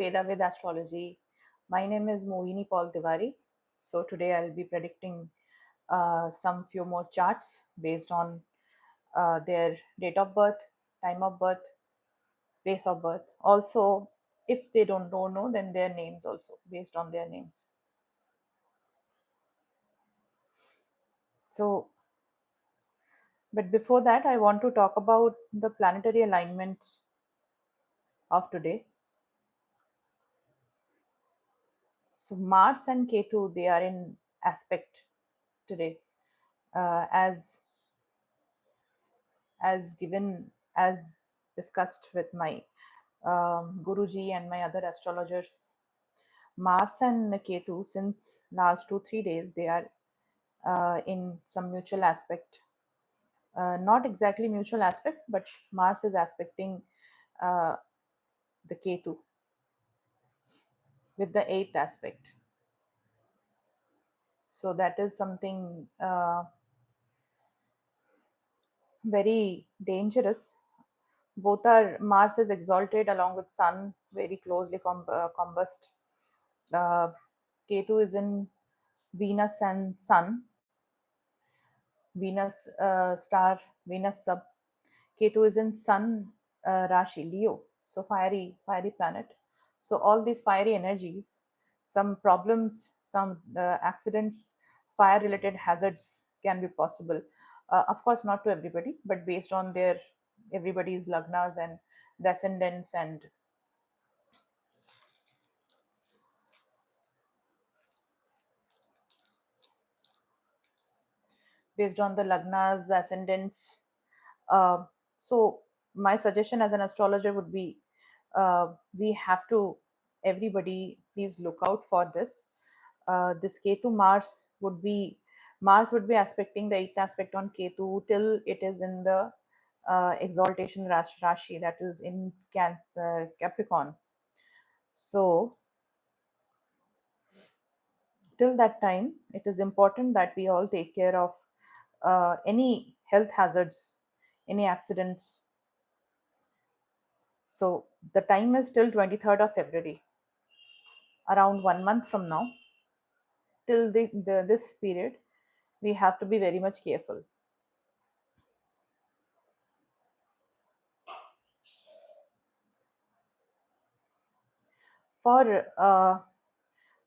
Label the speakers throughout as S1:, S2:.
S1: Vedavid Astrology. My name is Mohini Tiwary. So today I'll be predicting some few more charts based on their date of birth, time of birth, place of birth. Also, if they don't know, then their names also based on their names. So, but before that, I want to talk about the planetary alignments of today. So Mars and Ketu, they are in aspect today, as given as discussed with my Guruji and my other astrologers. Mars and Ketu, since last 2-3 days, they are in some mutual aspect. Not exactly mutual aspect, but Mars is aspecting uh, the Ketu with the eighth aspect. So that is something very dangerous. Both are Mars is exalted along with Sun, very closely combust. Uh, Ketu is in Venus and Sun, Venus star, Venus sub. Ketu is in Sun Rashi, Leo, so fiery planet. So all these fiery energies, some problems, some accidents, fire-related hazards can be possible. Of course, not to everybody, but based on their everybody's lagnas and descendants, and based on the lagnas, the ascendants. Uh, so my suggestion as an astrologer would be, we have to, everybody please look out for this. This Ketu Mars would be aspecting the eighth aspect on Ketu till it is in the exaltation Rashi, that is in Capricorn. So till that time, it is important that we all take care of any health hazards, any accidents. So the time is till 23rd of February, around 1 month from now. Till this period, we have to be very much careful. For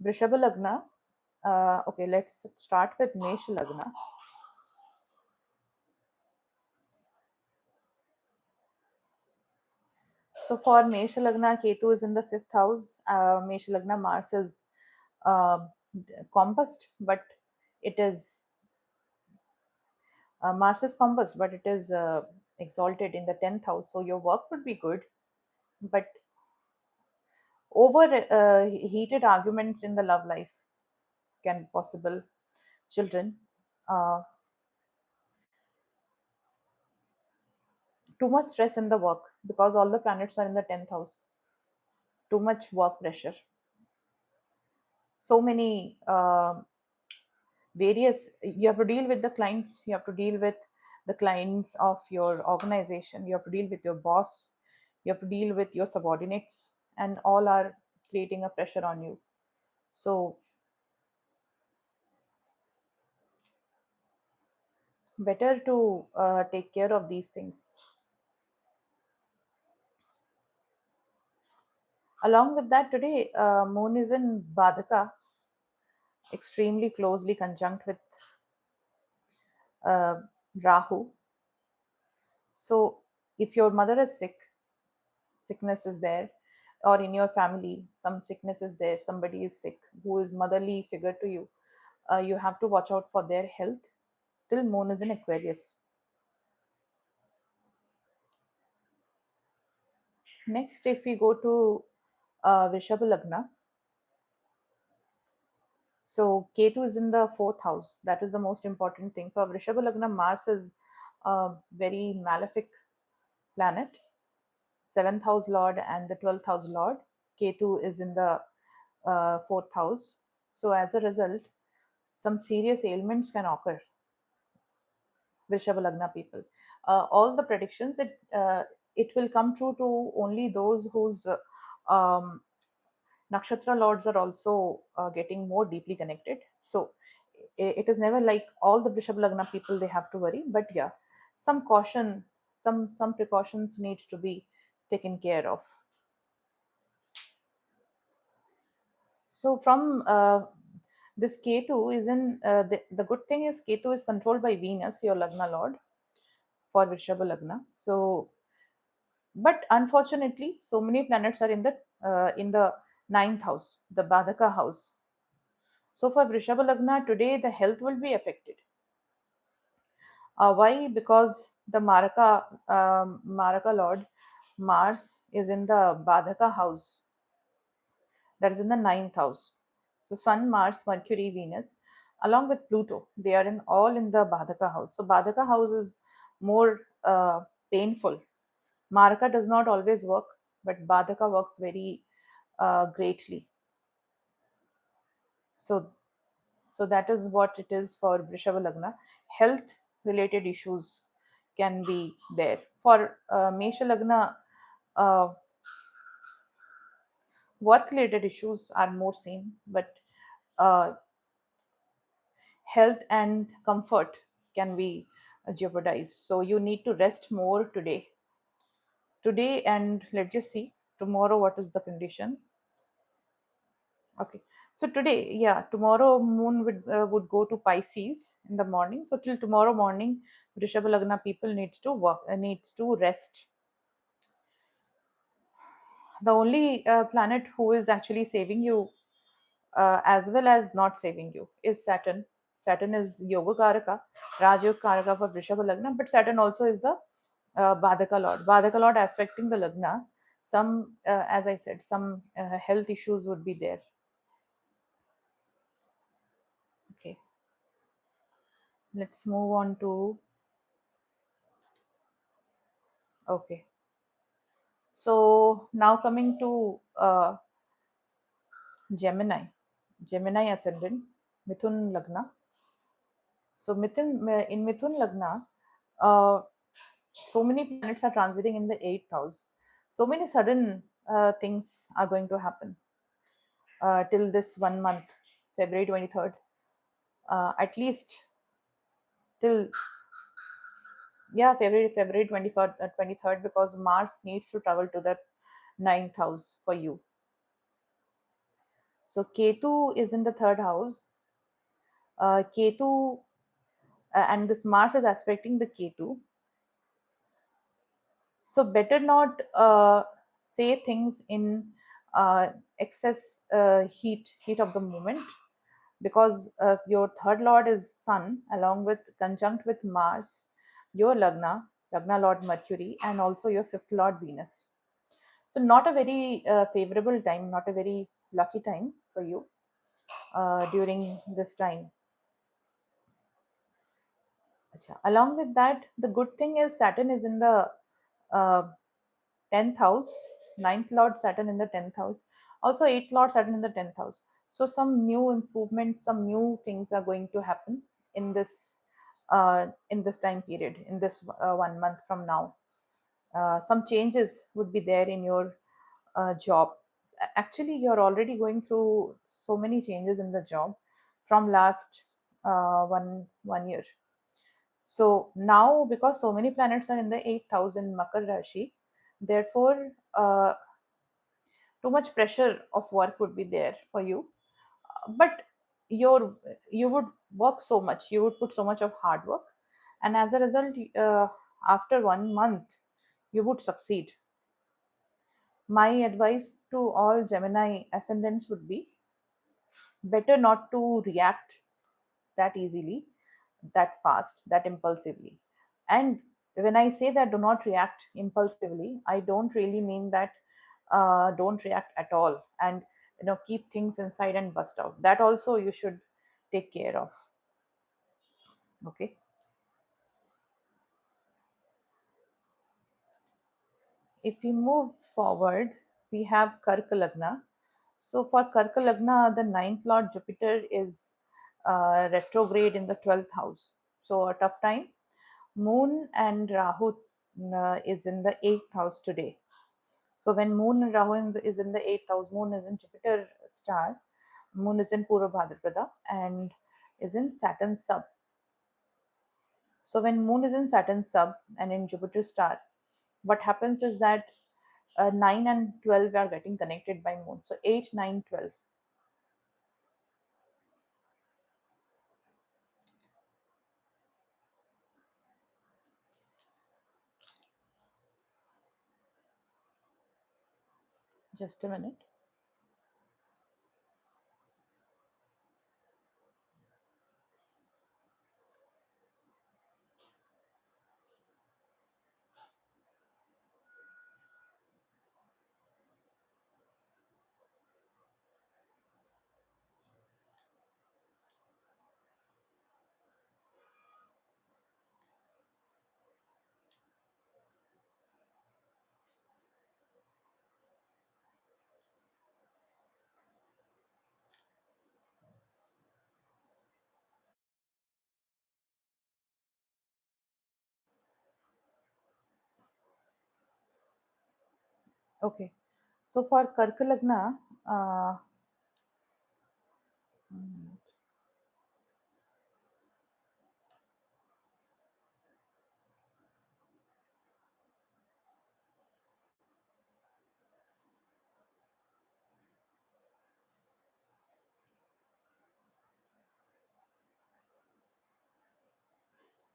S1: Vrishabha Lagna, okay, let's start with Mesh Lagna. So for Mesh Lagna, Ketu is in the fifth house. Mesh Lagna, Mars is uh, combust, but it is Mars is combust, but it is exalted in the 10th house. So your work would be good, but over heated arguments in the love life can be possible. Children, uh, too much stress in the work because all the planets are in the 10th house. Too much work pressure. So many various, you have to deal with the clients, you have to deal with the clients of your organization, you have to deal with your boss, you have to deal with your subordinates, and all are creating a pressure on you. So better to take care of these things. Along with that, today moon is in Badaka, extremely closely conjunct with uh, Rahu. So if your mother is sick, sickness is there, or in your family some sickness is there, somebody is sick who is motherly figure to you, you have to watch out for their health till moon is in Aquarius. Next, if we go to Vrishabha Lagna, so Ketu is in the fourth house. That is the most important thing. For Vrishabha Lagna, Mars is a very malefic planet, seventh house lord and the 12th house lord. Ketu is in the fourth house. So as a result, some serious ailments can occur. Vrishabha Lagna people. All the predictions, it will come true to only those whose Nakshatra lords are also getting more deeply connected. So it is never like all the Vrishabh Lagna people they have to worry, but yeah, some caution, some precautions needs to be taken care of. So from this Ketu is in the good thing is Ketu is controlled by Venus, your Lagna Lord for Vrishabha Lagna. So, but unfortunately, so many planets are in the ninth house, the Badaka house. So for Vrishabha Lagna today, the health will be affected. Why? Because the Maraka Lord Mars is in the Badaka house, that is in the ninth house. So Sun, Mars, Mercury, Venus, along with Pluto, they are in all in the Badaka house. So Badaka house is more painful. Maraka does not always work, but Badaka works very greatly. So so that is what it is for Vrishabha Lagna. Health related issues can be there. For Mesha Lagna, uh, work related issues are more seen, but uh, health and comfort can be jeopardized. So you need to rest more today, and let's just see tomorrow what is the condition. Okay, so today, yeah, tomorrow moon would go to Pisces in the morning. So till tomorrow morning, Vrishabha Lagna people needs to rest. The only planet who is actually saving you, as well as not saving you, is Saturn. Saturn is Yoga Karaka, Rajyoga Karaka for Vrishabha Lagna, but Saturn also is the Badaka Lord. Badaka Lord aspecting the Lagna. Some, as I said, some health issues would be there. Okay, let's move on to. Okay, so now coming to Gemini, Gemini ascendant, Mithun Lagna. So in Mithun Lagna, uh, so many planets are transiting in the eighth house. So many sudden things are going to happen till this 1 month, February 23rd. At least till, yeah, February 23rd, because Mars needs to travel to the ninth house for you. So Ketu is in the third house. Ketu and this Mars is aspecting the Ketu. So better not say things in excess heat of the moment, because your third lord is Sun, along with conjunct with Mars, your Lagna Lord Mercury, and also your fifth lord Venus. So not a very favorable time, not a very lucky time for you during this time. Acha. Along with that, the good thing is Saturn is in the uh, 10th house, ninth lord Saturn in the 10th house, also 8th lord Saturn in the 10th house. So some new improvements, some new things are going to happen in this time period, in this 1 month from now. Some changes would be there in your job. Actually, you're already going through so many changes in the job from last one year. So now, because so many planets are in the 8,000 Makar Rashi, therefore, too much pressure of work would be there for you. But your you would work so much, you would put so much of hard work, and as a result, after 1 month, you would succeed. My advice to all Gemini ascendants would be better not to react that easily, that fast, that impulsively. And when I say that do not react impulsively, I don't really mean that don't react at all and keep things inside and bust out. That also you should take care of. Okay. If we move forward, we have Karka Lagna. So for Karka Lagna, the ninth Lord Jupiter is retrograde in the 12th house. So a tough time. Moon and Rahu is in the 8th house today. So when Moon Rahu is in the eighth house, Moon is in Jupiter star, Moon is in Purva Bhadrapada and is in Saturn sub. So when Moon is in Saturn sub and in Jupiter star, what happens is that 9 and 12 are getting connected by Moon. So 8, 9, 12. Just a minute. Okay. So for Karka Lagna, mm,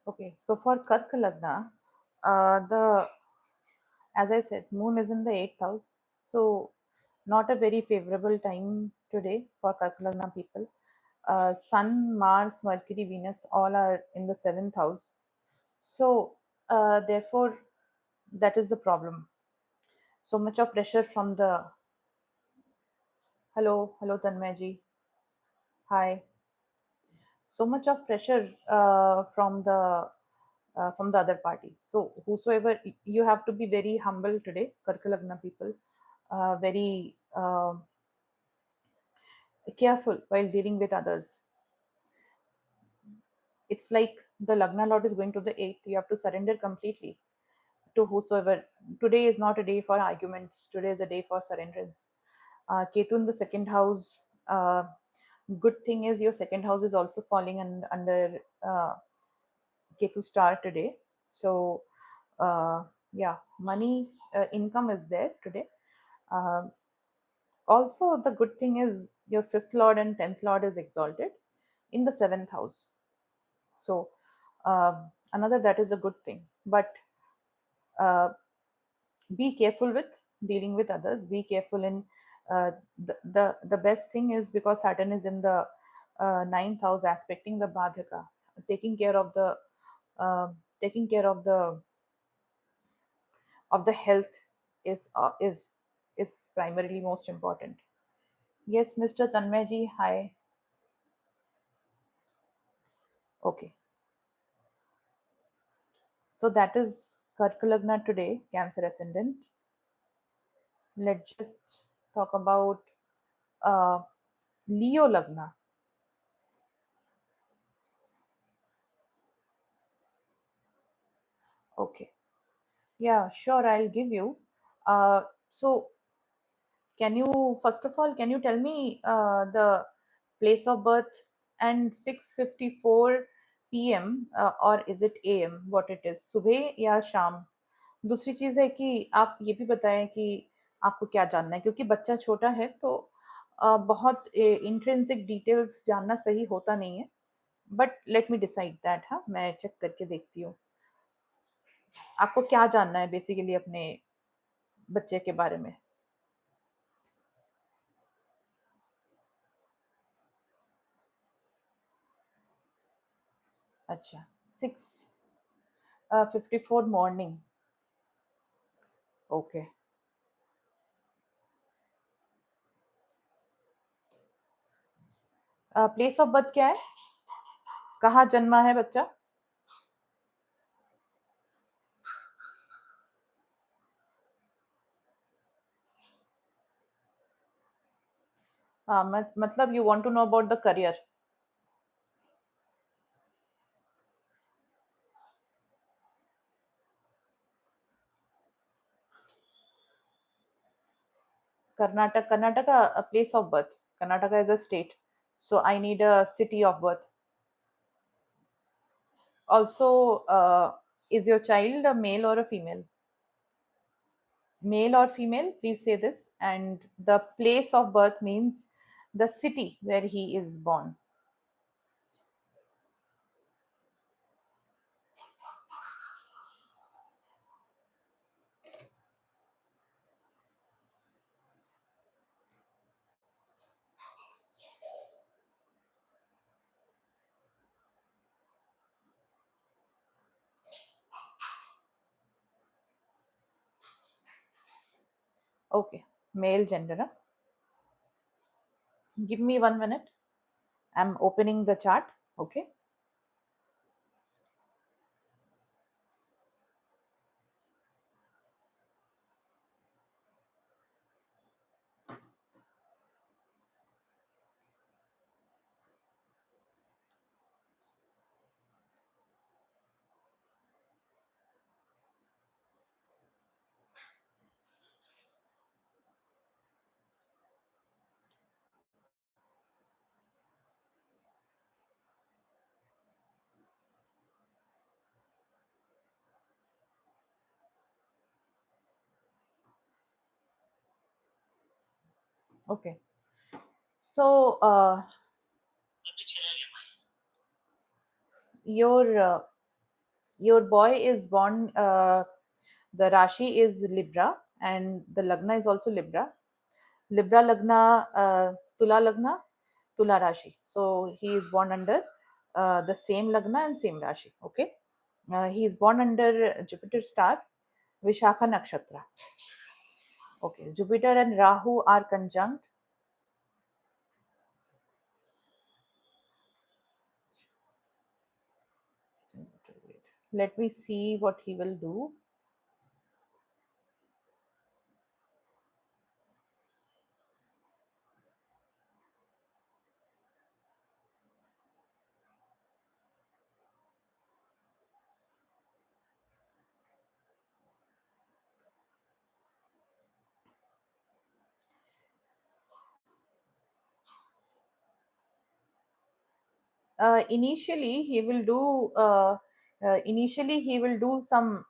S1: okay. So for Karka Lagna, the as I said, Moon is in the eighth house. So not a very favorable time today for Karka Lagna people. Sun, Mars, Mercury, Venus all are in the seventh house. So therefore, that is the problem. So much of pressure from the hello Tanmay hi. So much of pressure from the other party. So whosoever you have to be very humble today, Karkalagna people, very careful while dealing with others. It's like the Lagna Lord is going to the eighth. You have to surrender completely to whosoever. Today is not a day for arguments. Today is a day for surrenderance. Ketu in the second house. Good thing is your second house is also falling under Ketu star today. So yeah, money income is there today. Um Also, the good thing is your fifth lord and tenth lord is exalted in the seventh house. So another that is a good thing. But uh, be careful with dealing with others. Be careful in the best thing is because Saturn is in the ninth house aspecting the Badhaka, taking care of the uh, taking care of the health is uh, is is primarily most important. Yes, Mr. Tanmay hi. Okay, so that is Karkalagna today, Cancer ascendant. Let's just talk about uh, Leo Lagna. Okay, yeah, sure, I'll give you. So, can you first of all can you tell me the place of birth and 6:54 p.m. Or is it a.m. what it is सुबह या शाम. दूसरी चीज है कि आप ये भी बताएं कि आपको क्या जानना है क्योंकि बच्चा छोटा है तो बहुत इंट्रिंसिक डिटेल्स जानना सही होता नहीं है but let me decide that हाँ मैं चेक करके देखती हूँ आपको क्या जानना है बेसिकली अपने बच्चे के बारे में अच्छा 6:54 morning okay place of birth क्या है कहाँ जन्मा है बच्चा मतलब you want to know about the career Karnataka, a place of birth. Karnataka is a state, so I need a city of birth. Also, is your child a male or a female? Male or female? Please say this. And the place of birth means the city where he is born. Okay, male gender. Huh? Give me 1 minute. I'm opening the chart. Okay. Okay. So your your boy is born. The Rashi is Libra, and the Lagna is also Libra. Libra Lagna, Tula Lagna, Tula Rashi. So he is born under the same Lagna and same Rashi. Okay. He is born under Jupiter star, Vishakha Nakshatra. Okay. Jupiter and Rahu are conjunct. Let me see what he will do. Initially, he will do some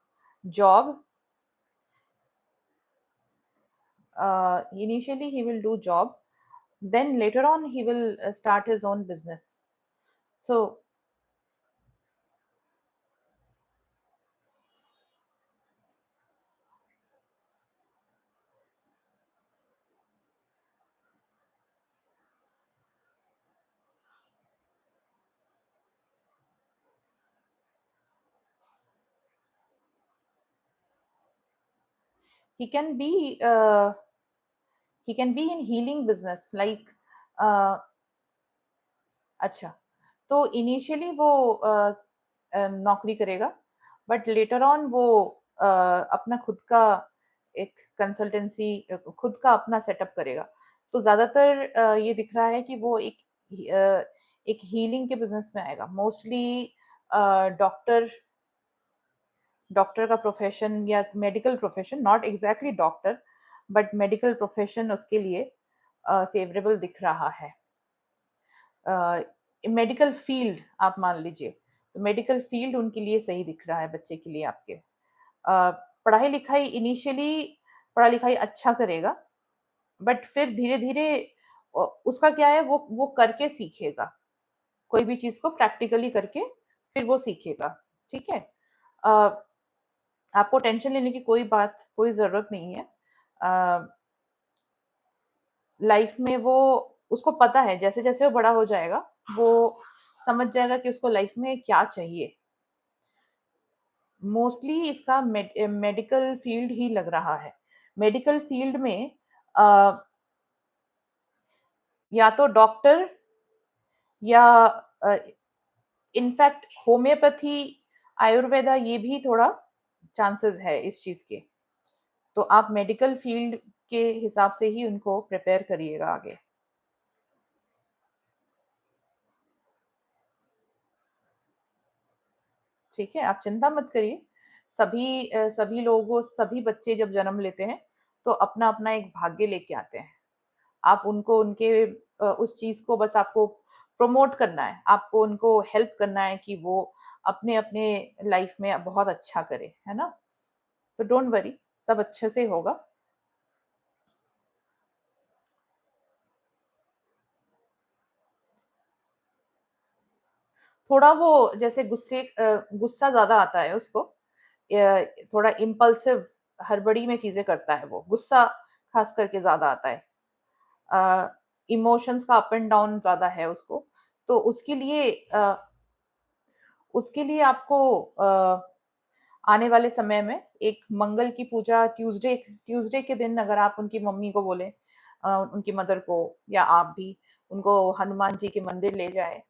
S1: job. Initially, he will do job. Then later on, he will start his own business. So he can be uh, he can be in healing business like uh, अच्छा तो initially वो नौकरी करेगा but later on वो अपना खुद का एक कंसल्टेंसी खुद का अपना सेटअप करेगा तो ज्यादातर ये दिख रहा है कि वो एक हीलिंग के बिजनेस में आएगा मोस्टली डॉक्टर डॉक्टर का प्रोफेशन या medical profession not exactly doctor but medical profession उसके लिए फेवरेबल दिख रहा है मेडिकल फील्ड आप मान लीजिए तो मेडिकल फील्ड उनके लिए सही दिख रहा है बच्चे के लिए आपके पढ़ाई लिखाई इनिशियली पढ़ाई लिखाई अच्छा करेगा बट फिर धीरे धीरे उसका क्या है वो करके सीखेगा कोई भी चीज को प्रैक्टिकली करके फिर वो सीखेगा ठीक है आपको टेंशन लेने की कोई जरूरत नहीं है लाइफ में वो उसको पता है जैसे जैसे वो बड़ा हो जाएगा वो समझ जाएगा कि उसको लाइफ में क्या चाहिए मोस्टली इसका मेडिकल फील्ड ही लग रहा है मेडिकल फील्ड में अ, या तो डॉक्टर या इनफैक्ट होम्योपैथी आयुर्वेदा ये भी थोड़ा चांसेस है इस चीज के तो आप मेडिकल फील्ड के हिसाब से ही उनको प्रिपेयर करिएगा आगे ठीक है आप चिंता मत करिए सभी सभी लोगों सभी बच्चे जब जन्म लेते हैं तो अपना अपना एक भाग्य लेके आते हैं। आप उनको उनके उस चीज को बस आपको प्रमोट करना है, आपको उनको हेल्प करना है कि वो अपने अपने लाइफ में बहुत अच्छा करे, है ना। सो डोंट वरी, सब अच्छे से होगा। थोड़ा वो जैसे गुस्सा ज्यादा आता है उसको, थोड़ा इम्पल्सिव, हड़बड़ी में चीजें करता है वो, गुस्सा खास करके ज्यादा आता है, इमोशंस का अप एंड डाउन ज्यादा है उसको। तो उसके लिए आपको आने वाले समय में एक मंगल की पूजा, ट्यूसडे ट्यूसडे के दिन अगर आप उनकी मम्मी को बोले, उनकी मदर को, या आप भी उनको हनुमान जी के मंदिर ले जाए,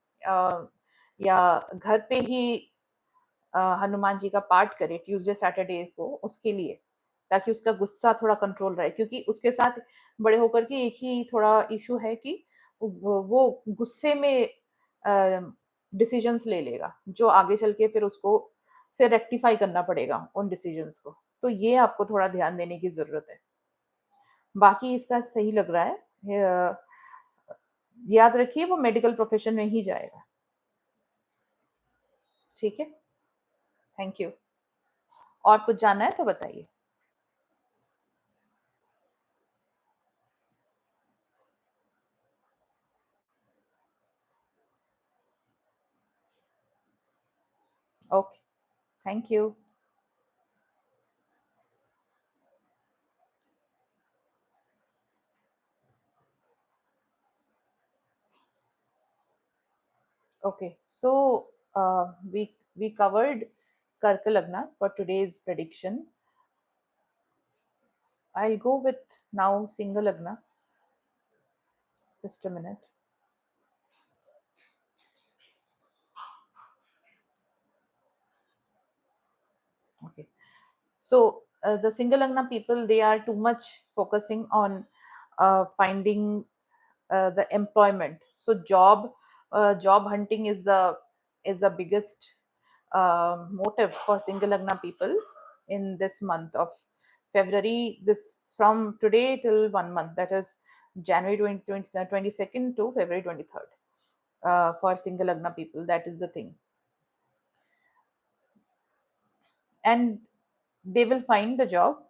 S1: या घर पे ही हनुमान जी का पाठ करे ट्यूसडे सैटरडे को उसके लिए, ताकि उसका गुस्सा थोड़ा कंट्रोल रहे, क्योंकि उसके साथ बड़े होकर के एक ही थोड़ा इशू है कि वो गुस्से में डिसीजंस ले लेगा, जो आगे चल के फिर उसको फिर रेक्टिफाई करना पड़ेगा उन डिसीजंस को। तो ये आपको थोड़ा ध्यान देने की जरूरत है। बाकी इसका सही लग रहा है। याद रखिए वो मेडिकल प्रोफेशन में ही जाएगा। ठीक है, थैंक यू। और कुछ जानना है तो बताइए। Okay, thank you. Okay, so we covered Karka Lagna for today's prediction. I'll go with now Single Lagna. Just a minute. Okay, so the Single Lagna people, they are too much focusing on finding the employment. So job hunting is the biggest motive for Single Lagna people in this month of February. This from today till 1 month, that is January 22nd to February 23rd. For Single Lagna people, that is the thing, and they will find the job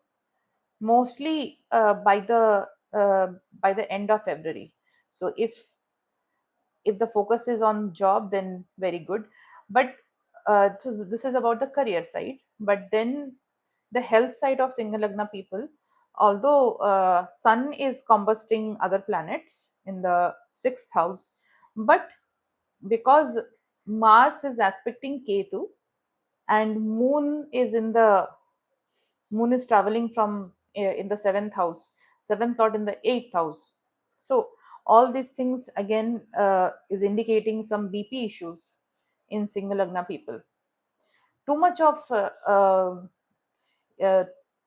S1: mostly by the end of February. So if the focus is on job, then very good. But so this is about the career side. But then the health side of Single Lagna people, although sun is combusting other planets in the sixth house, but because Mars is aspecting Ketu, and moon is traveling from in the seventh house, seventh lord in the eighth house. So all these things again is indicating some BP issues in Single Lagna people. Too much of uh,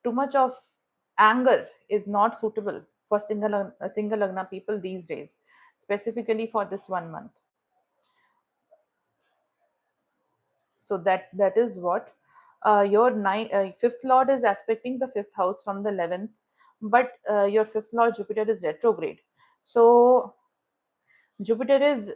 S1: too much of anger is not suitable for Single Lagna people these days, specifically for this 1 month. So that is what your fifth lord is aspecting the fifth house from the 11th, but your fifth lord Jupiter is retrograde. So Jupiter is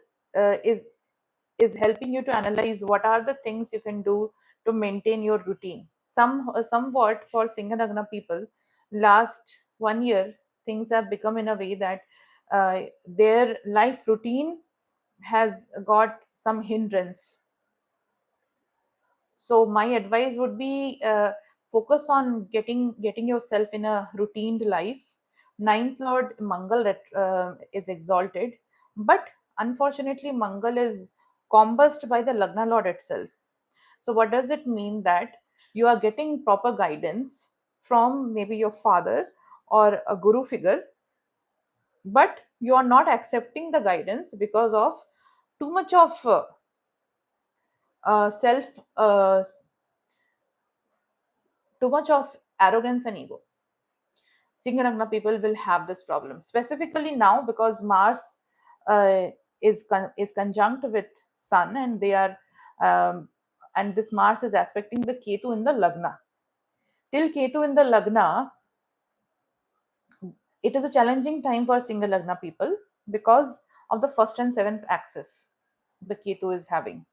S1: is helping you to analyze what are the things you can do to maintain your routine. Somewhat for Single Lagna people, last 1 year things have become in a way that their life routine has got some hindrance. So my advice would be focus on getting yourself in a routined life. Ninth lord Mangal is exalted, but unfortunately Mangal is combust by the Lagna lord itself. So what does it mean? That you are getting proper guidance from maybe your father or a guru figure, but you are not accepting the guidance because of too much of self too much of arrogance and ego. Singaragna people will have this problem specifically now because Mars uh, is conjunct with Sun, and they are and this Mars is aspecting the Ketu in the Lagna. Till Ketu in the Lagna, it is a challenging time for single lagna people because of the first and seventh axis the Ketu is having.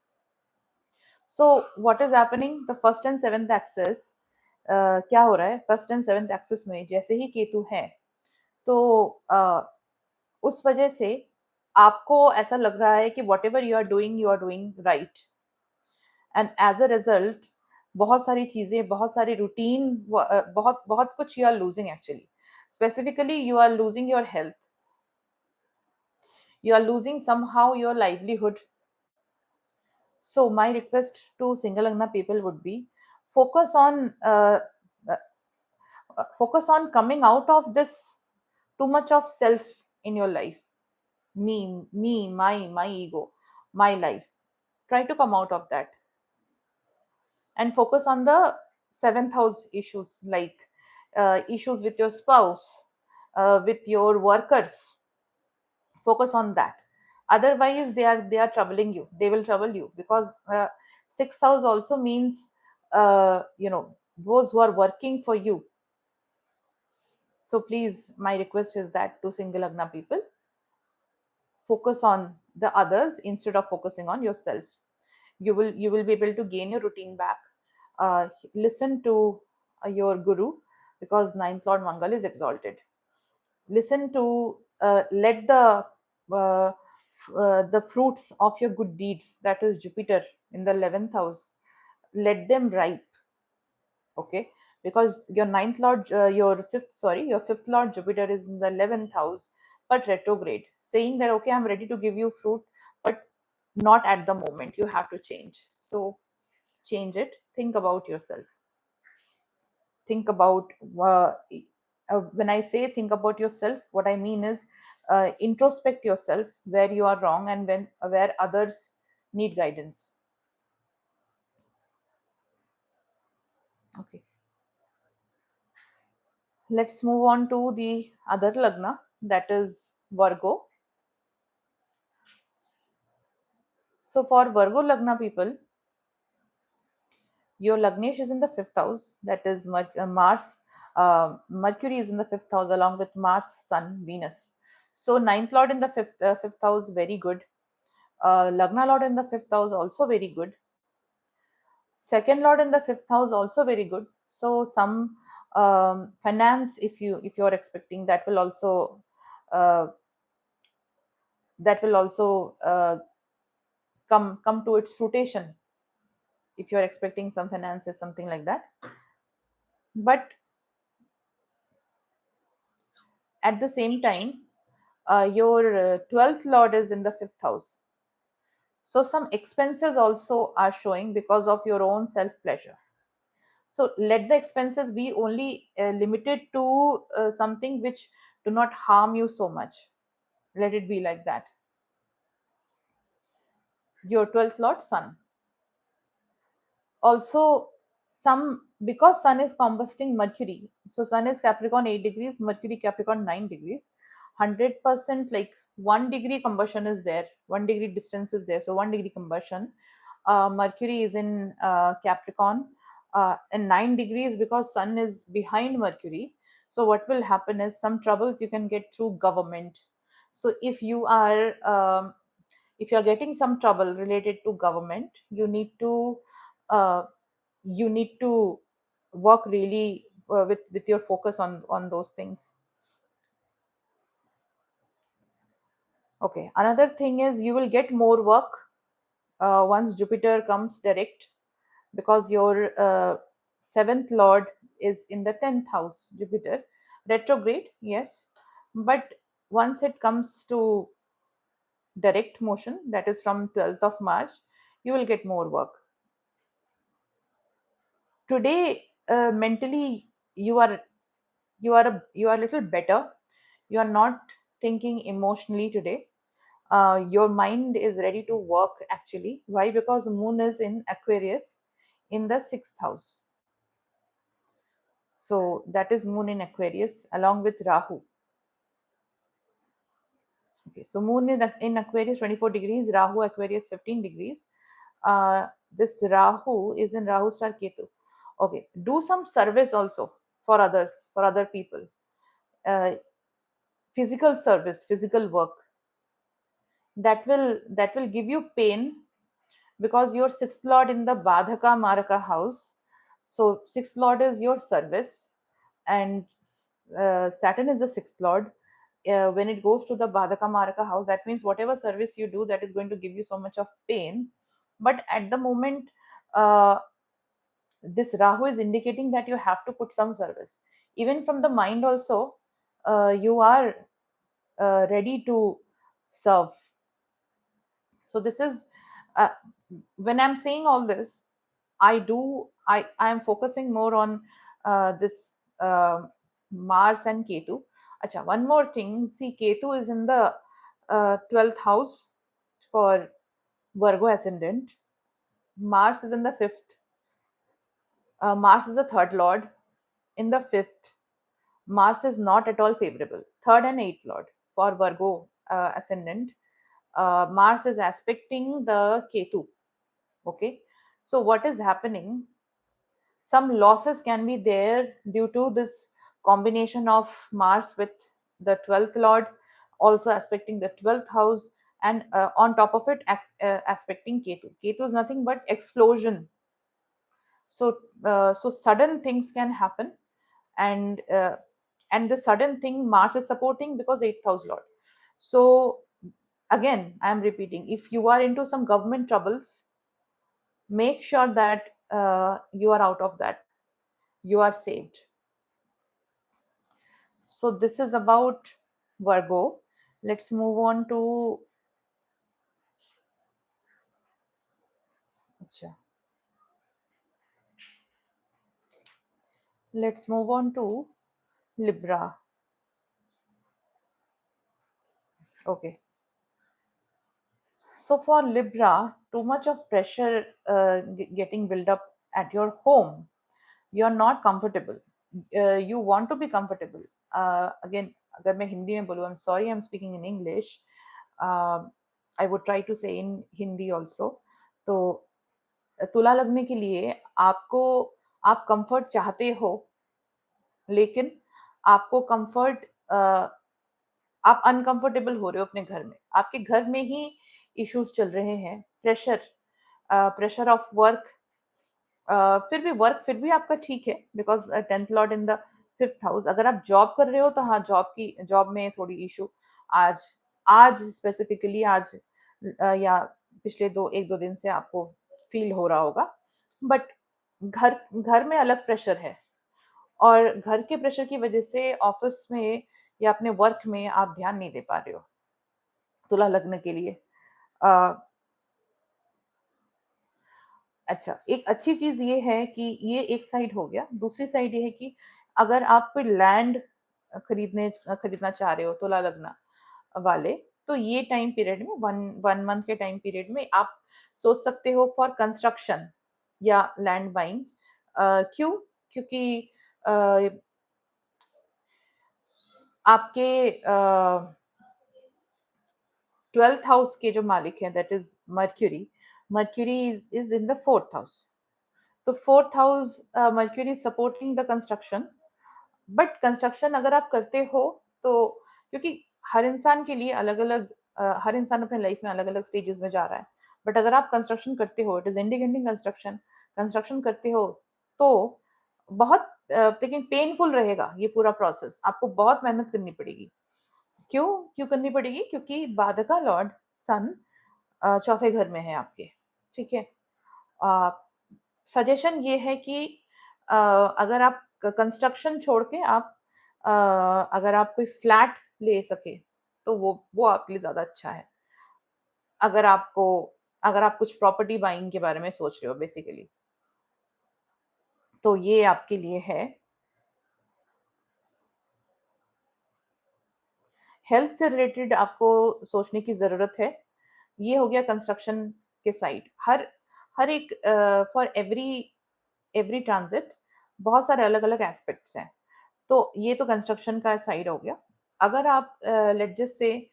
S1: So what is happening? The first and seventh axis क्या हो रहा है? First and seventh axis में जैसे ही केतु है तो उस वजह से आपको ऐसा लग रहा है कि whatever you are doing right, and as a result बहुत सारी चीजें, बहुत सारी रूटीन, बहुत बहुत कुछ you are losing actually. Specifically you are losing your health, you are losing somehow your livelihood. So my request to single lagna people would be focus on uh, focus on coming out of this too much of self in your life. Me, my ego, my life. Try to come out of that and focus on the seventh house issues, like issues with your spouse, with your workers. Focus on that. Otherwise they are troubling you, they will trouble you, because sixth house also means those who are working for you. So please, my request is that to single lagna people, focus on the others instead of focusing on yourself. You will be able to gain your routine back. Listen to your guru, because ninth lord mangal is exalted. Listen to let the fruits of your good deeds, that is Jupiter in the 11th house, let them ripe. Okay, because your ninth lord your fifth lord Jupiter is in the 11th house but retrograde, saying that okay, I'm ready to give you fruit, but not at the moment, you have to change. So change it. Think about yourself. Think about when I say think about yourself, what I mean is introspect yourself where you are wrong and where others need guidance. Okay, let's move on to the other lagna, that is Virgo. So for Virgo lagna people, your lagnesh is in the fifth house, that is Mars. Mercury is in the fifth house along with Mars, Sun, Venus. So ninth lord in the fifth house, very good. Lagna lord in the fifth house, also very good. Second lord in the fifth house, also very good. So some finance, if you're expecting, uh, that will also come to its fruition, if you're expecting some finances, something like that. But at the same time, your 12th lord is in the fifth house. So some expenses also are showing because of your own self pleasure. So let the expenses be only limited to something which do not harm you so much. Let it be like that. Your 12th lord Sun. Also, some, because Sun is combusting Mercury, so Sun is Capricorn 8 degrees, Mercury Capricorn 9 degrees. 100%, like 1 degree combustion is there, 1 degree distance is there, so 1 degree combustion. Mercury is in Capricorn and 9 degrees because Sun is behind Mercury. So what will happen is some troubles you can get through government. So if you are getting some trouble related to government, uh, you need to work really with your focus on those things. Okay, another thing is you will get more work once Jupiter comes direct, because your seventh lord is in the 10th house. Jupiter retrograde, yes, but once it comes to direct motion, that is from 12th of March, you will get more work. Today mentally you are a little better. You are not thinking emotionally today. Your mind is ready to work actually. Why? Because moon is in Aquarius in the sixth house. So that is moon in Aquarius along with Rahu. Okay, so moon in Aquarius 24 degrees, Rahu Aquarius 15 degrees. This Rahu is in Rahu star Ketu. Okay, do some service also for others, for other people. Uh, physical service, physical work, that will give you pain, because your sixth lord in the Badhaka Maraka house. So sixth lord is your service, and Saturn is the sixth lord. When it goes to the Badhaka Maraka house, that means whatever service you do, that is going to give you so much of pain. But at the moment, uh, this Rahu is indicating that you have to put some service. Even from the mind also, you are ready to serve. So this is, uh, when I'm saying all this, I am focusing more on this Mars and Ketu. Acha, one more thing. See, Ketu is in the 12th house for Virgo ascendant. Mars is in the fifth. Mars is the third lord in the fifth. Mars is not at all favorable. Third and eighth lord for Virgo ascendant. Mars is aspecting the Ketu. Okay. So what is happening? Some losses can be there due to this combination of Mars with the 12th lord, also aspecting the 12th house, and on top of it, aspecting Ketu. Ketu is nothing but explosion. So sudden things can happen, and the sudden thing Mars is supporting because 8th house lord. So again, I am repeating, if you are into some government troubles, make sure that you are out of that, you are saved. So this is about Virgo. Let's move on to, acha, let's move on to Libra. Okay. So for Libra, too much of pressure getting built up at your home. You're not comfortable. You want to be comfortable. Again, अगर मैं हिंदी में बोलूँ, I'm sorry, I'm speaking in English. I would try to say in Hindi also. तो तुला लगने के लिए आपको, आप कंफर्ट चाहते हो, लेकिन आपको कंफर्ट, आप अनकंफर्टेबल हो रहे हो अपने घर में, आपके घर में ही इश्यूज चल रहे हैं, प्रेशर, प्रेशर ऑफ वर्क। फिर भी आपका ठीक है, because 10th Lord in the 5th house. अगर आप जॉब कर रहे हो तो हाँ, जॉब में थोड़ी इशू आज आज स्पेसिफिकली आज, या पिछले एक दो दिन से आपको फील हो रहा होगा। बट घर घर में अलग प्रेशर है, और घर के प्रेशर की वजह से ऑफिस में या अपने वर्क में आप ध्यान नहीं दे पा रहे हो, तुला लगने के लिए। अच्छा, एक अच्छी चीज ये है कि ये एक साइड हो गया। दूसरी साइड ये है कि अगर आप कोई लैंड खरीदना चाह रहे हो, तुला लगना वाले, तो ये टाइम पीरियड में, वन मंथ के टाइम पीरियड में आप सोच सकते हो फॉर कंस्ट्रक्शन या लैंड बाइंग। क्यों? क्योंकि आपके 12th हाउस के जो मालिक हैं, that is mercury. Mercury is in the 4th house. तो 4th house, mercury supporting the construction. But construction अगर आप करते हो तो, क्योंकि हर इंसान के लिए अलग अलग, हर इंसान अपने लाइफ में अलग अलग स्टेजेस में जा रहा है। बट अगर आप कंस्ट्रक्शन करते हो, it is independent construction, construction करते हो, तो बहुत लेकिन पेनफुल रहेगा ये पूरा प्रोसेस, आपको बहुत मेहनत करनी पड़ेगी। क्यों क्यों करनी पड़ेगी? क्योंकि बाधका लॉर्ड सन चौथे घर में है आपके। ठीक है। सजेशन ये है कि अगर आप कंस्ट्रक्शन छोड़ के आप, अगर आप कोई फ्लैट ले सके, तो वो आपके लिए ज्यादा अच्छा है। अगर आपको, अगर आप कुछ प्रॉपर्टी बाइंग के बारे में सोच रहे हो बेसिकली, तो ये आपके लिए है। हेल्थ से रिलेटेड आपको सोचने की जरूरत है। ये हो गया कंस्ट्रक्शन के साइड। हर हर एक, फॉर एवरी एवरी ट्रांजिट बहुत सारे अलग अलग एस्पेक्ट्स हैं। तो ये तो कंस्ट्रक्शन का साइड हो गया। अगर आप लेट जस्ट से,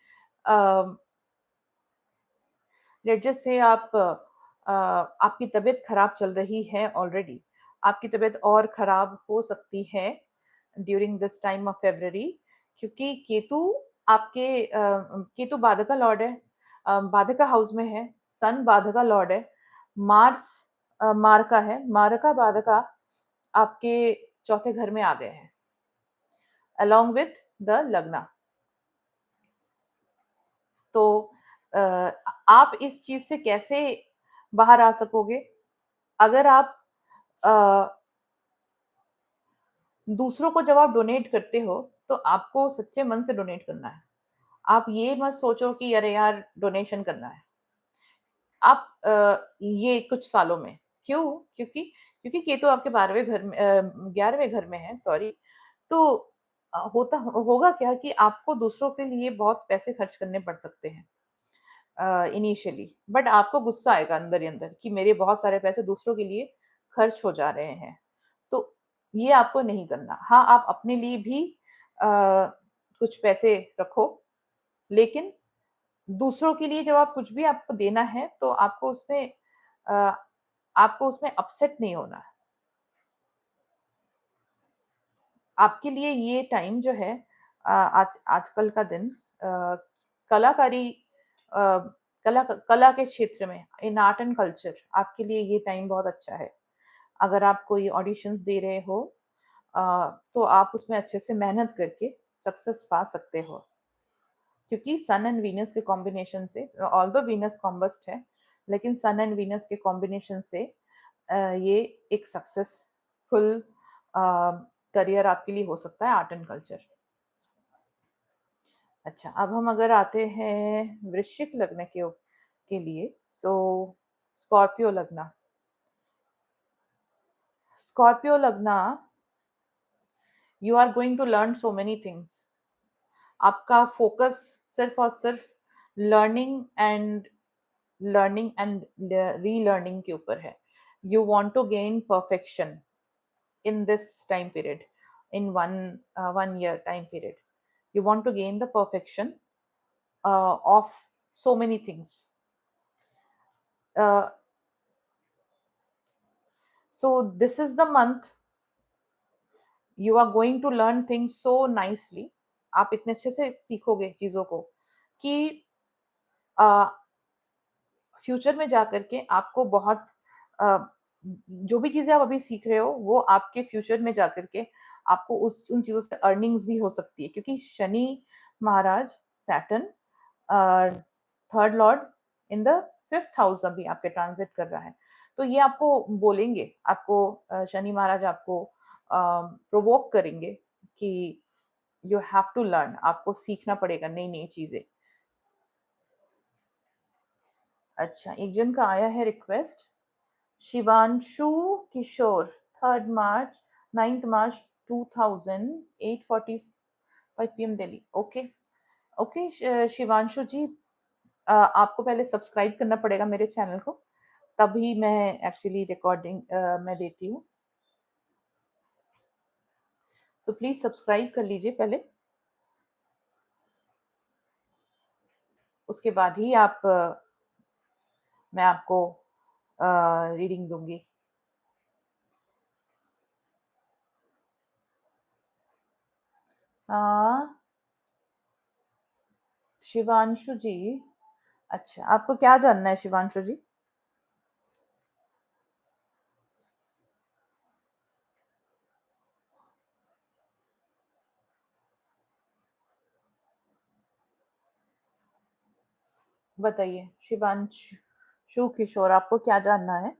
S1: आप, आपकी तबीयत खराब चल रही है ऑलरेडी, आपकी तबीयत और खराब हो सकती है during this time of February, क्योंकि केतु आपके केतु बाधका लॉर्ड है, बाधका हाउस में है, सन बाधका लॉर्ड है, मार्स मारका है, मारका बाधका आपके चौथे घर में आ गए हैं along with द लग्ना। तो आप इस चीज से कैसे बाहर आ सकोगे? अगर आप अ, दूसरों को जब आप डोनेट करते हो तो आपको सच्चे मन से डोनेट करना है। आप ये मत सोचो कि अरे यार डोनेशन करना है। आप ये कुछ सालों में क्यों? क्योंकि क्योंकि केतु आपके 12वें घर में 11वें घर में है, सॉरी। तो होता होगा क्या कि आपको दूसरों के लिए बहुत पैसे खर्च करने पड़ सकते हैं इनिशियली, बट आपको गुस्सा आएगा अंदर ही अंदर कि मेरे बहुत सारे पैसे दूसरों के लिए खर्च हो जा रहे हैं। तो ये आपको नहीं करना। हाँ, आप अपने लिए भी कुछ पैसे रखो, लेकिन दूसरों के लिए जब आप कुछ भी आपको देना है तो अ, आपको उसमें अपसेट नहीं होना है। आपके लिए ये टाइम जो है आजकल का दिन कलाकारी अ, कला के क्षेत्र में इन आर्ट एंड कल्चर आपके लिए ये टाइम बहुत अच्छा है। अगर आप कोई ऑडिशंस दे रहे हो अ, तो आप उसमें अच्छे से मेहनत करके सक्सेस पा सकते हो, क्योंकि सन एंड वीनस के कॉम्बिनेशन से, ऑल्दो वीनस कॉम्बस्ट है, लेकिन सन एंड वीनस के कॉम्बिनेशन से ये एक सक्सेसफुल करियर आपके लिए हो सकता है आर्ट एंड कल्चर। अच्छा, अब हम अगर आते हैं वृश्चिक लग्न के लिए, सो स्कॉर्पियो लग्न। स्कॉर्पियो लग्न, you are going to learn so many things. आपका फोकस सिर्फ और सिर्फ लर्निंग एंड रीलर्निंग के ऊपर है। You want to gain perfection in this time period, in one year time period. You want to gain the perfection of so many things. uh, so this is the month you are going to learn things so nicely. आप इतने अच्छे से सीखोगे चीजों को कि future में जा करके आपको बहुत अ, जो भी चीजें आप अभी सीख रहे हो वो आपके फ्यूचर में जा करके आपको उस उन चीजों से अर्निंग्स भी हो सकती है, क्योंकि Shani Maharaj Saturn third lord in the fifth house अभी आपके ट्रांजिट कर रहा है। तो ये आपको बोलेंगे, आपको शनि महाराज आपको प्रोवोक करेंगे कि यू हैव टू लर्न, आपको सीखना पड़ेगा नई नई चीजें। अच्छा, एक जन का आया है request, Shivanshu Kishore, 3 March 9 March 2000, 8:45 PM Delhi. Okay, okay Shivanshu ji, आपको पहले सब्सक्राइब करना पड़ेगा मेरे चैनल को, तभी मैं एक्चुअली रिकॉर्डिंग मैं देती हूँ। सो प्लीज सब्सक्राइब कर लीजिए पहले, उसके बाद ही आप मैं आपको रीडिंग दूंगी। शिवांशु जी, अच्छा आपको क्या जानना है शिवांशु जी? बताइए शिवांशु किशोर, आपको क्या जानना है?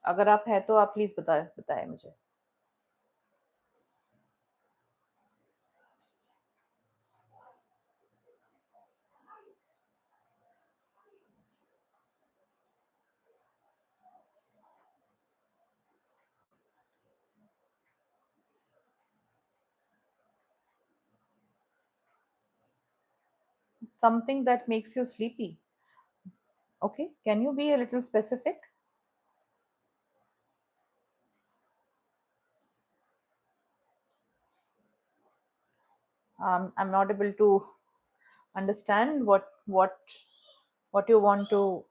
S1: अगर आप हैं तो आप प्लीज बताएं मुझे। Something that makes you sleepy. Okay, can you be a little specific? I'm not able to understand what you want to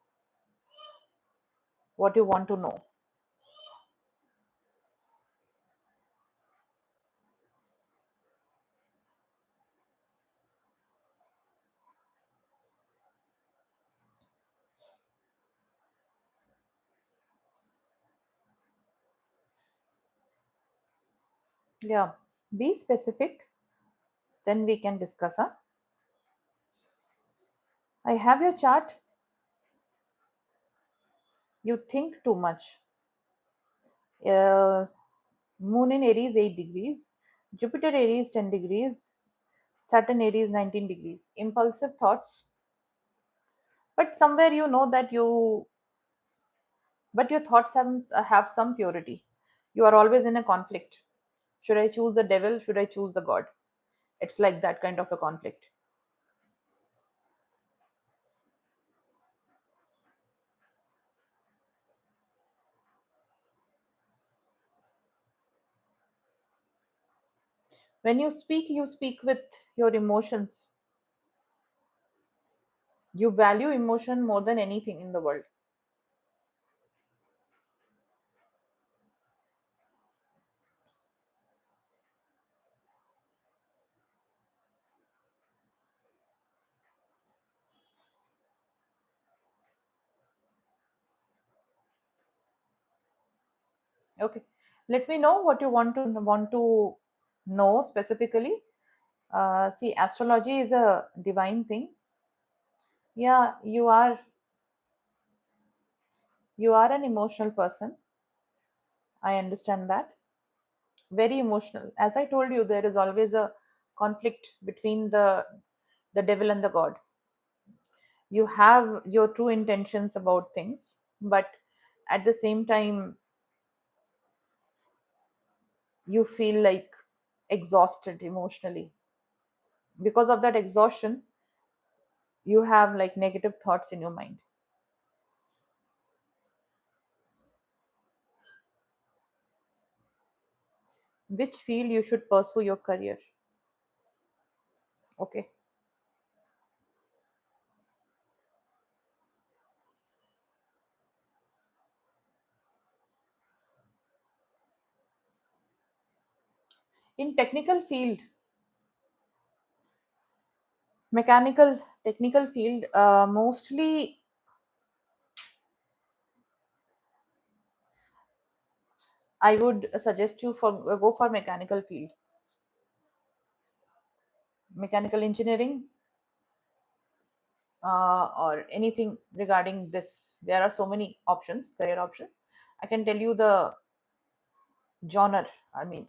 S1: know. Yeah, be specific, then we can discuss. Huh? I have your chart. You think too much. Uh, Moon in Aries 8 degrees, Jupiter Aries 10 degrees, Saturn Aries 19 degrees. Impulsive thoughts, but somewhere you know that but your thoughts have some purity. You are always in a conflict. Should I choose the devil? Should I choose the God? It's like that kind of a conflict. When you speak with your emotions. You value emotion more than anything in the world. Okay, let me know what you want to know specifically. See, astrology is a divine thing. Yeah, you are an emotional person. I understand that. Very emotional. As I told you, there is always a conflict between the devil and the god. You have your true intentions about things, but at the same time you feel like exhausted emotionally. Because of that exhaustion, you have like negative thoughts in your mind. Which field you should pursue your career? Okay. In technical field, mechanical technical field, mostly I would suggest you for go for mechanical field, mechanical engineering, or anything regarding this. There are so many options, career options. I can tell you the genre. I mean,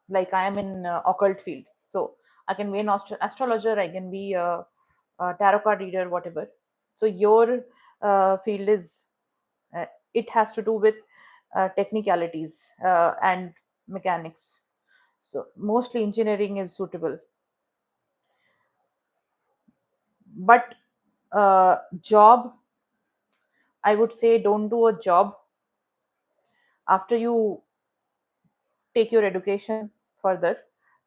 S1: like I am in occult field, so I can be an astrologer. I can be a tarot card reader, whatever. So your field is uh, it has to do with technicalities and mechanics. So mostly engineering is suitable, but job, I would say don't do a job after you take your education further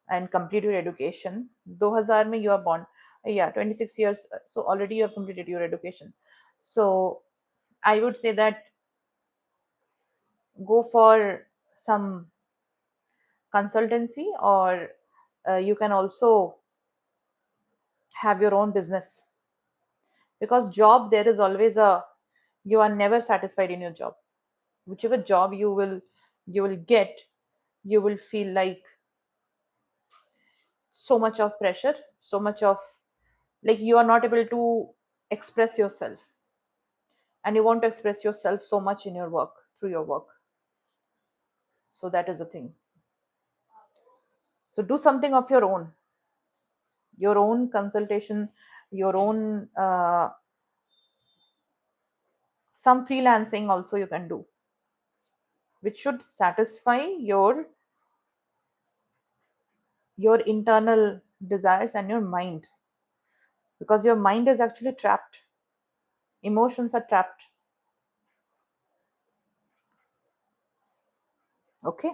S1: and complete your education. 2000 mein you are born. Yeah, 26 years. So already you have completed your education. So I would say that go for some consultancy, or you can also have your own business. Because job, there is always a you are never satisfied in your job. Whichever job you will get, you will feel like so much of pressure, so much of like you are not able to express yourself, and you want to express yourself so much in your work, through your work. So that is the thing. So do something of your own consultation, your own some freelancing also you can do, which should satisfy your internal desires and your mind, because your mind is actually trapped. Emotions are trapped. Okay.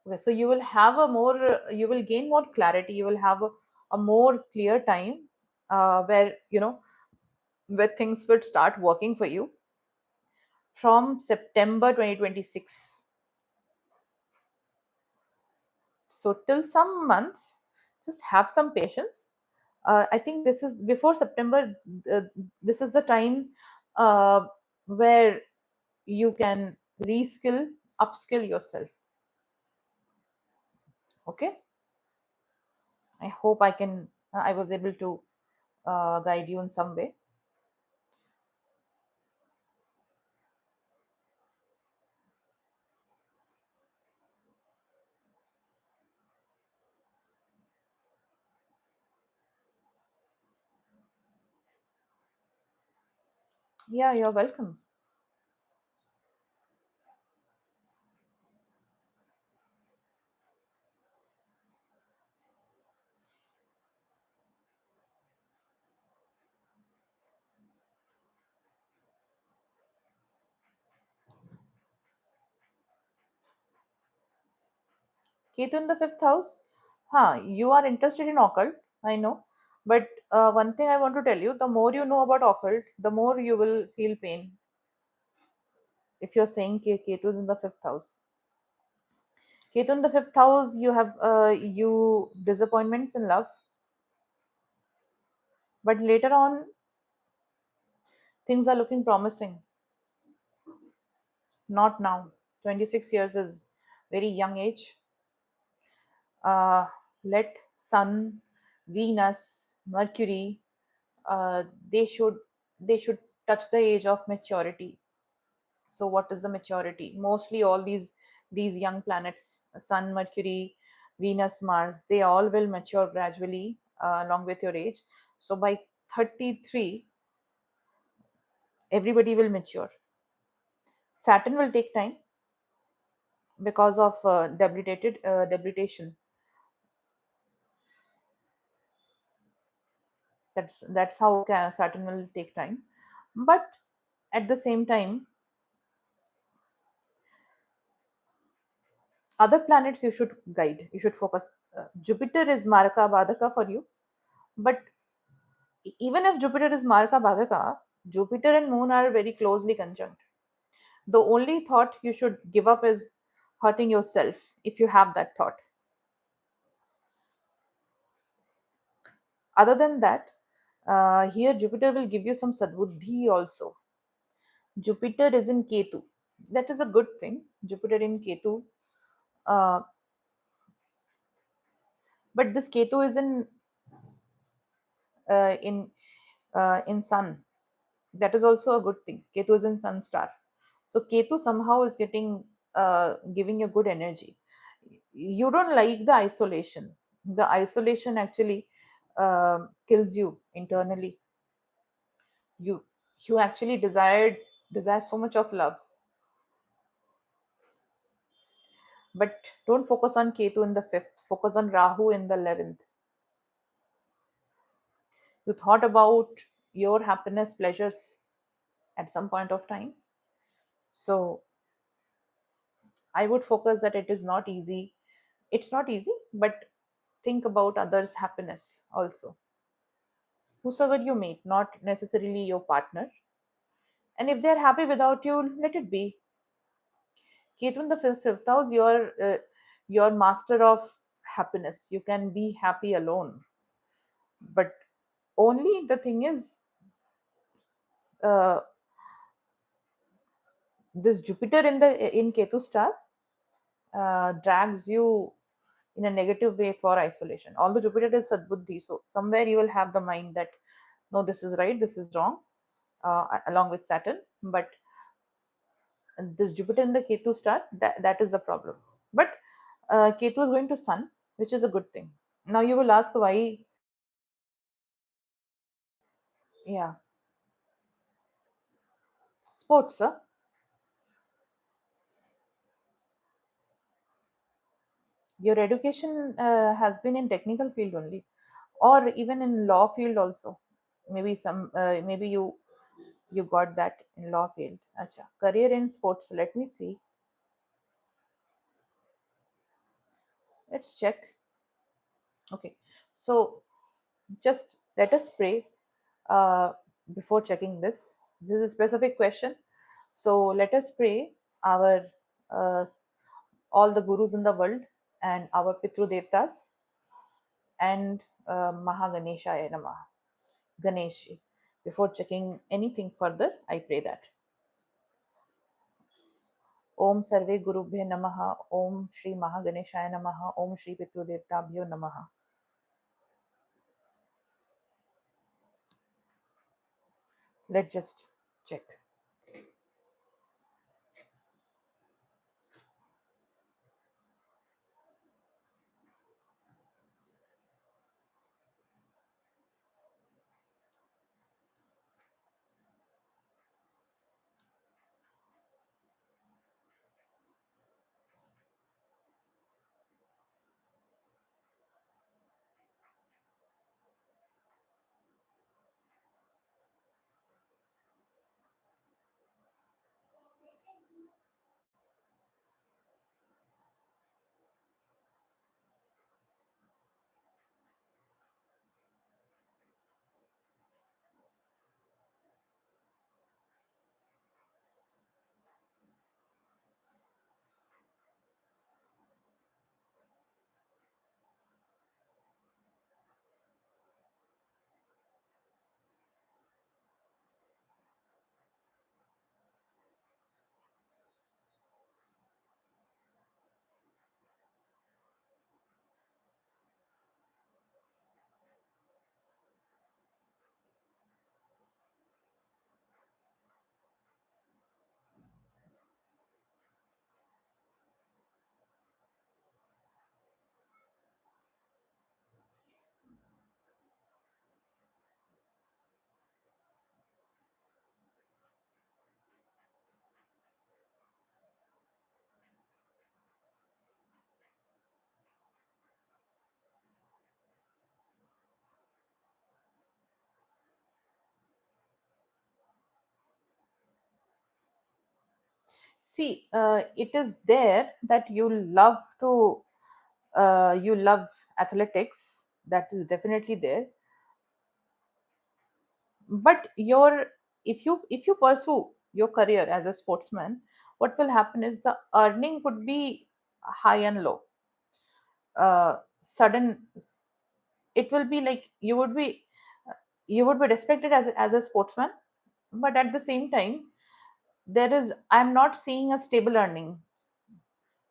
S1: Okay, so you will have a more, you will gain more clarity. You will have a more clear time where where things would start working for you from September 2026. So till some months, just have some patience. I think this is before September. Uh, this is the time where you can reskill, upskill yourself. Okay, I hope I was able to guide you in some way. Yeah, you're welcome. Ketu in the fifth house. Huh, you are interested in occult, I know. But one thing I want to tell you, the more you know about occult, the more you will feel pain if you're saying Ketu is in the fifth house. Ketu in the fifth house, you have you disappointments in love, but later on things are looking promising. Not now. 26 years is very young age. Uh, Let Sun, Venus, Mercury, uh, they should they should touch the age of maturity. So what is the maturity? Mostly all these young planets, Sun, Mercury, Venus, Mars, they all will mature gradually along with your age. So by 33, everybody will mature. Saturn will take time because of debilitation. That's how Saturn will take time. But at the same time, other planets you should guide. You should focus. Jupiter is Maraka Badaka for you, but even if Jupiter is Marka Badhaka, Jupiter and Moon are very closely conjunct. The only thought you should give up is hurting yourself if you have that thought. Other than that, here Jupiter will give you some sadbuddhi also. Jupiter is in Ketu. That is a good thing. Jupiter in Ketu. Uh, but this Ketu is uh, in in Sun. That is also a good thing. Ketu is in Sun star. So Ketu somehow is giving you good energy. You don't like the isolation. The isolation actually kills you internally. You you actually desire so much of love, but don't focus on Ketu in the fifth. Focus on Rahu in the 11th. You thought about your happiness, pleasures at some point of time. So I would focus that it is not easy. It's not easy, but think about others' happiness also. Whosoever you meet, not necessarily your partner. And if they're happy without you, let it be. Ketu in the fifth house, you're master of happiness. You can be happy alone. But only the thing is, uh, this Jupiter in Ketu star drags you in a negative way for isolation. Although Jupiter is Sadbuddhi, so somewhere you will have the mind that no, this is right, this is wrong, along with Saturn. But this Jupiter in the Ketu star, that is the problem. But Ketu is going to Sun, which is a good thing. Now you will ask why. Yeah, sports, huh? Your education has been in technical field only, or even in law field also. Maybe you got that in law field. Acha. Career in sports. Let me see. Let's check. Okay, so just let us pray uh, before checking this. This is a specific question. So let us pray our uh, all the gurus in the world and our Pitru Devtas and Mahaganesha Namaha, Ganesh. Before checking anything further, I pray that. Om Sarve Gurubhye Namaha, Om Shri Mahaganesha Namaha, Om Shri Pitru Devtabhyo Namaha. Let's just check. See, it is there that you love athletics. That is definitely there. But if you pursue your career as a sportsman, what will happen is the earning would be high and low. Sudden, it will be like you would be respected as a sportsman, but at the same time, I'm not seeing a stable earning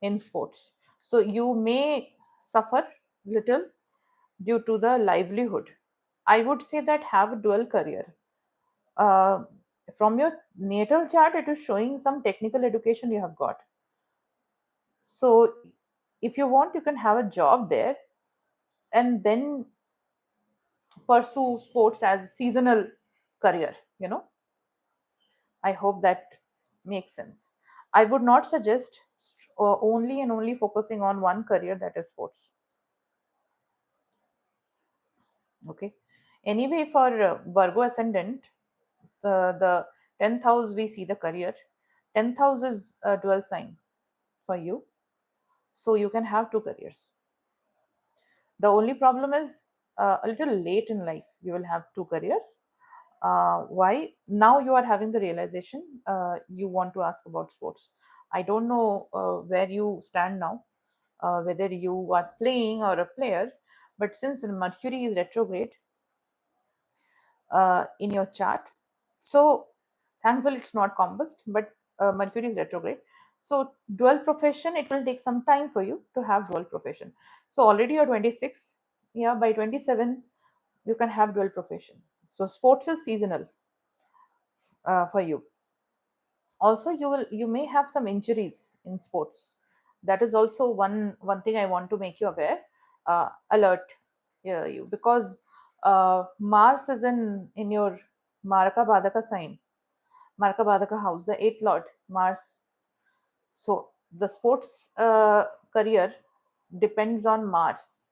S1: in sports. So you may suffer little due to the livelihood. I would say that have a dual career. Uh, from your natal chart, it is showing some technical education you have got. So if you want, you can have a job there and then pursue sports as seasonal career. I hope that makes sense. I would not suggest only and only focusing on one career, that is sports. Okay. Anyway, for Virgo ascendant, the 10th house, we see the career. 10th house is a dual sign for you. So you can have two careers. The only problem is a little late in life, you will have two careers. Why? Now you are having the realization you want to ask about sports. I don't know where you stand now, whether you are playing or a player, but since Mercury is retrograde in your chart. So thankfully it's not combust, but Mercury is retrograde. So dual profession, it will take some time for you to have dual profession. So already you're 26. Yeah, by 27 you can have dual profession. So sports is seasonal for you. Also, you may have some injuries in sports. That is also one thing I want to make you aware. Alert, yeah, you, because Mars is in your Maraka Badaka sign, Maraka Badaka house, the eighth lord Mars. So the sports career depends on Mars,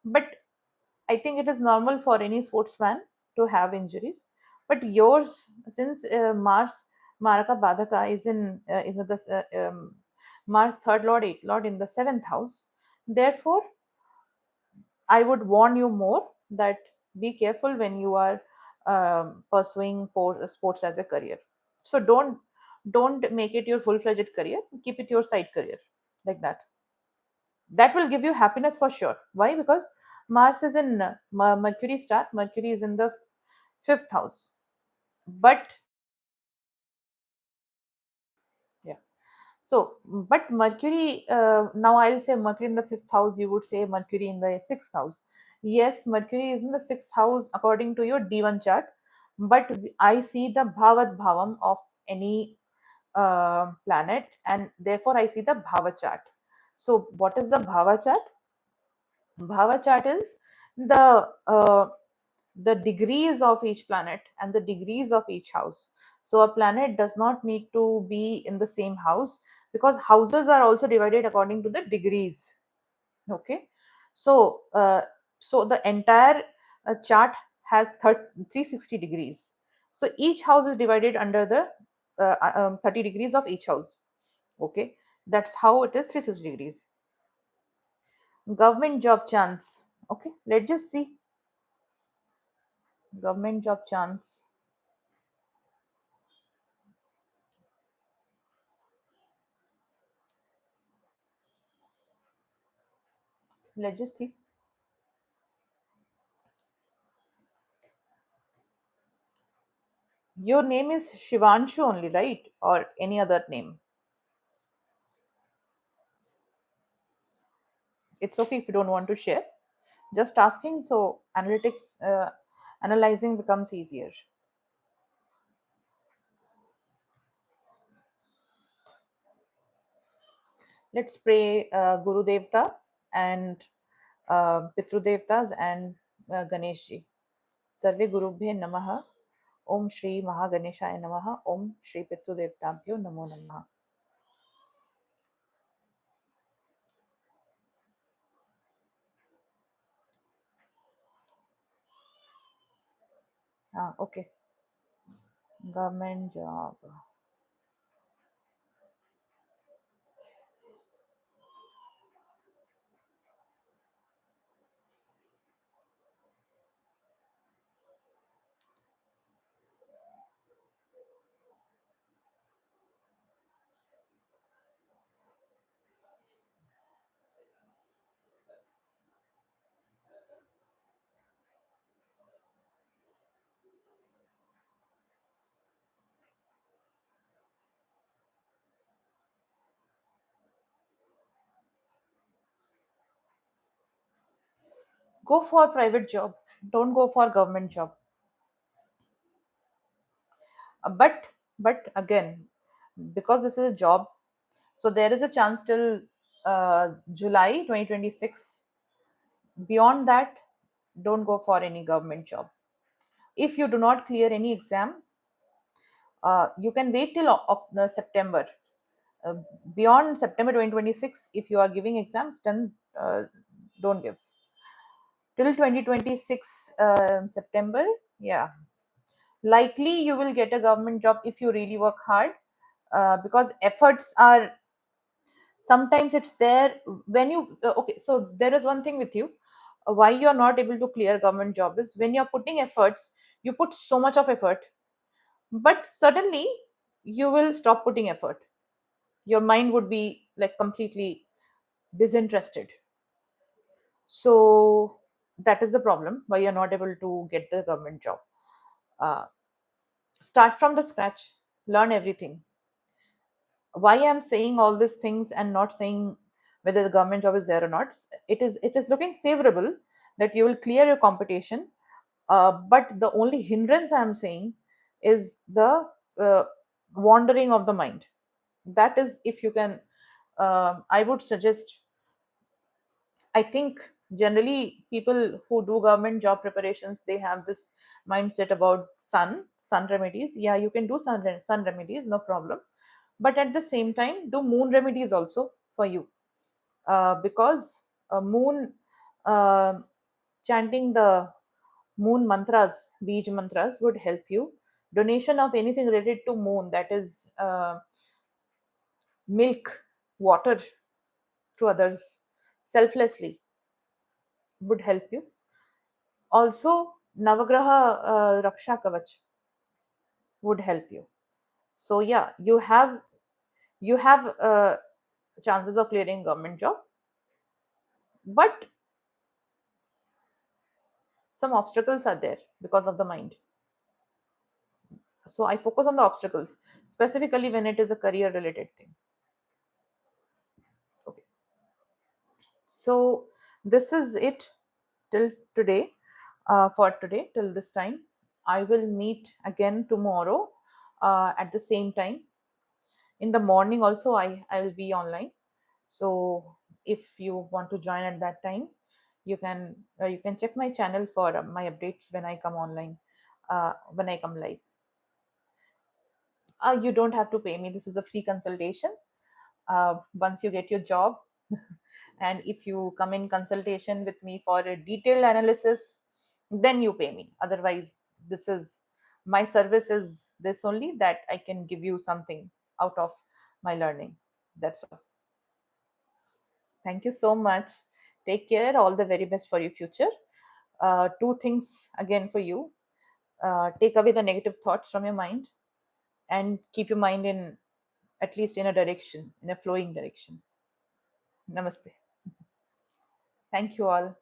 S1: but I think it is normal for any sportsman to have injuries. But yours, since Mars Maraka Badaka is in the Mars third lord, eighth lord in the seventh house, Therefore, I would warn you more that be careful when you are pursuing sports as a career. So don't make it your full-fledged career. Keep it your side career, like that. That will give you happiness for sure. Why? Because Mars is in Mercury star. Mercury is in the fifth house. But yeah. So, but Mercury, now I'll say Mercury in the fifth house, you would say Mercury in the sixth house. Yes, Mercury is in the sixth house according to your D1 chart, but I see the Bhavat Bhavam of any planet, and therefore I see the Bhava chart. So, what is the Bhava chart? Bhava chart is the degrees of each planet and the degrees of each house. So a planet does not need to be in the same house, because houses are also divided according to the degrees. Okay, so so the entire chart has 360 degrees. So each house is divided under the 30 degrees of each house. Okay, that's how it is 360 degrees. Government job chance. Okay, let's just see government job chance. Let's just see. Your name is Shivanshu only, right? Or any other name? It's okay if you don't want to share. Just asking, so analytics, analyzing becomes easier. Let's pray Guru Devta and Pitru Devtas and Ganesh ji. Sarve Gurubhye Namaha. Om Shri Mahaganeshaya Namaha. Om Shri Pitru Devtabhyo Namo Namaha. Ah, okay. Government job. Go for private job. Don't go for government job. But again, because this is a job, so there is a chance till July 2026. Beyond that, don't go for any government job. If you do not clear any exam, you can wait till September. uh, Beyond September 2026, if you are giving exams, then don't give till 2026 September. Yeah, likely you will get a government job if you really work hard, because efforts are sometimes it's there when you okay. So there is one thing with you, why you're not able to clear government job is when you're putting efforts, you put so much of effort, but suddenly you will stop putting effort. Your mind would be like completely disinterested. So that is the problem why you're not able to get the government job. uh, Start from the scratch, learn everything. Why I'm saying all these things and not saying whether the government job is there or not, it is looking favorable that you will clear your competition. But the only hindrance I'm saying is the uh, wandering of the mind. That is, if you can, I would suggest, I think generally people who do government job preparations, they have this mindset about sun remedies. Yeah, you can do sun remedies, no problem. But at the same time, do moon remedies also for you, because moon, uh, chanting the moon mantras, beej mantras would help you. Donation of anything related to moon, that is milk, water to others, selflessly would help you. Also, Navagraha Raksha Kavach would help you. So yeah, you have chances of clearing government job, but some obstacles are there because of the mind. So I focus on the obstacles specifically when it is a career related thing. Okay, so this is it till today. For today till this time, I will meet again tomorrow at the same time. In the morning also, I will be online. So if you want to join at that time, you can check my channel for my updates when I come online, when I come live. You don't have to pay me. This is a free consultation. Once you get your job, and if you come in consultation with me for a detailed analysis, then you pay me. Otherwise, this is my service is this only, that I can give you something out of my learning. That's all. Thank you so much. Take care. All the very best for your future. Two things again for you. Take away the negative thoughts from your mind and keep your mind in, at least in a direction, in a flowing direction. Namaste. Thank you all.